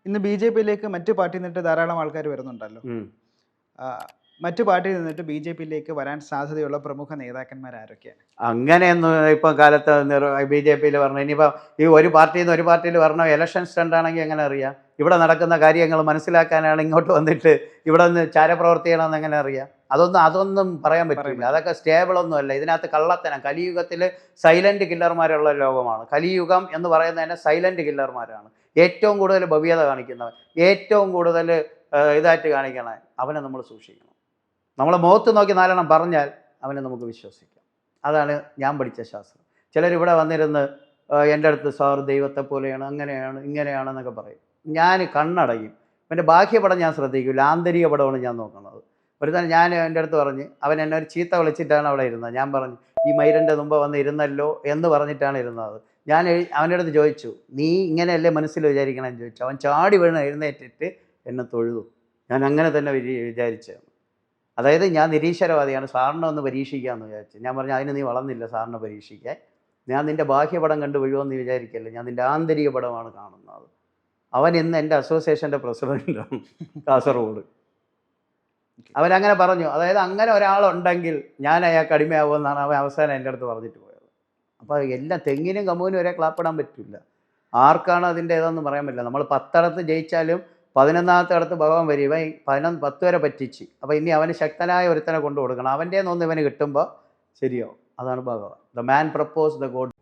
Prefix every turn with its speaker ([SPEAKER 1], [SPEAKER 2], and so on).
[SPEAKER 1] ഇന്ന് ബി.ജെ.പിയിലേക്ക് മറ്റു പാർട്ടിയിൽ നിന്നിട്ട് ധാരാളം ആൾക്കാർ വരുന്നുണ്ടല്ലോ.
[SPEAKER 2] ഉം.
[SPEAKER 1] മറ്റു പാർട്ടിയിൽ നിന്നിട്ട് ബി.ജെ.പിയിലേക്ക് വരാൻ സാധ്യതയുള്ള പ്രമുഖ നേതാക്കന്മാർ ആരൊക്കെയാണ്?
[SPEAKER 2] അങ്ങനെയൊന്നും ഇപ്പം കാലത്ത് ബി.ജെ.പിയിൽ പറഞ്ഞു. ഇനിയിപ്പോൾ ഈ ഒരു പാർട്ടിയിൽ നിന്ന് ഒരു പാർട്ടിയിൽ വരണം, ഇലക്ഷൻ സ്റ്റണ്ടാണെങ്കിൽ എങ്ങനെ അറിയാം? ഇവിടെ നടക്കുന്ന കാര്യങ്ങൾ മനസ്സിലാക്കാനാണ് ഇങ്ങോട്ട് വന്നിട്ട് ഇവിടെ നിന്ന് ചാരപ്രവർത്തി ചെയ്യണമെന്ന് എങ്ങനെ അറിയാം? അതൊന്നും പറയാൻ പറ്റില്ല. അതൊക്കെ സ്റ്റേബിളൊന്നും അല്ല. ഇതിനകത്ത് കള്ളത്തനം. കലിയുഗത്തിൽ സൈലൻറ്റ് കില്ലർമാരുള്ള ലോകമാണ്. കലിയുഗം എന്ന് പറയുന്നതിന് സൈലൻറ്റ് കില്ലർമാരാണ്. ഏറ്റവും കൂടുതൽ ഭവ്യത കാണിക്കുന്നവൻ, ഏറ്റവും കൂടുതൽ ഇതായിട്ട് കാണിക്കണേ, അവനെ നമ്മൾ സൂക്ഷിക്കണം. നമ്മളെ മുഖത്ത് നോക്കി നാലെണ്ണം പറഞ്ഞാൽ അവനെ നമുക്ക് വിശ്വസിക്കാം. അതാണ് ഞാൻ പഠിച്ച ശാസ്ത്രം. ചിലരിവിടെ വന്നിരുന്ന് എൻ്റെ അടുത്ത് സാർ ദൈവത്തെ പോലെയാണ്, അങ്ങനെയാണ്, ഇങ്ങനെയാണെന്നൊക്കെ പറയും. ഞാൻ കണ്ണടയും. എൻ്റെ ബാഹ്യപടം ഞാൻ ശ്രദ്ധിക്കില്ല, ആന്തരിക പടമാണ് ഞാൻ നോക്കുന്നത്. ഞാൻ എൻ്റെ അടുത്ത് പറഞ്ഞ്, അവൻ എന്നെ ഒരു ചീത്ത വിളിച്ചിട്ടാണ് അവിടെ ഇരുന്നത്. ഞാൻ പറഞ്ഞു, ഈ മൈരൻ്റെ മുമ്പ് വന്ന് ഇരുന്നല്ലോ എന്ന് പറഞ്ഞിട്ടാണ് ഇരുന്നത്. ഞാൻ അവൻ്റെ അടുത്ത് ചോദിച്ചു, നീ ഇങ്ങനെയല്ലേ മനസ്സിൽ വിചാരിക്കണമെന്ന് ചോദിച്ചു. അവൻ ചാടി വീണ് എഴുന്നേറ്റിട്ട് എന്നെ തൊഴുതു. ഞാൻ അങ്ങനെ തന്നെ വിചാരിച്ചത്. അതായത് ഞാൻ നിരീശ്വരവാദിയാണ്, സാറിനെ ഒന്ന് പരീക്ഷിക്കാമെന്ന് വിചാരിച്ചു. ഞാൻ പറഞ്ഞു, അതിന് നീ വളർന്നില്ല സാറിനെ പരീക്ഷിക്കാൻ. ഞാൻ നിൻ്റെ ബാഹ്യപടം കണ്ട് വീഴുമെന്ന് വിചാരിക്കല്ലേ, ഞാൻ നിൻ്റെ ആന്തരിക പടമാണ് കാണുന്നത്. അവൻ ഇന്ന് എൻ്റെ അസോസിയേഷൻ്റെ പ്രസിഡൻ്റാണ് കാസർഗോഡ്. അവരങ്ങനെ പറഞ്ഞു. അതായത് അങ്ങനെ ഒരാളുണ്ടെങ്കിൽ ഞാൻ അയാൾക്ക് അടിമയാവുമെന്നാണ് അവൻ അവസാനം എൻ്റെ അടുത്ത് പറഞ്ഞിട്ട് പോയത്. അപ്പോൾ എല്ലാം തെങ്ങിനും കമ്പൂനും വരെ ക്ലാപ്പിടാൻ പറ്റില്ല. ആർക്കാണ് അതിൻ്റെ ഏതെന്ന് പറയാൻ പറ്റില്ല. നമ്മൾ 10 ജയിച്ചാലും 11ാമത്തെ അടുത്ത് ഭഗവാൻ വരും. ഇവൻ 10 വരെ പറ്റിച്ച്. അപ്പോൾ ഇനി അവന് ശക്തനായ ഒരുത്തനെ കൊണ്ടു കൊടുക്കണം. അവൻ്റെ ഒന്നും ഇവന് കിട്ടുമ്പോൾ ശരിയാവും. അതാണ് ഭഗവാൻ. The man propose the God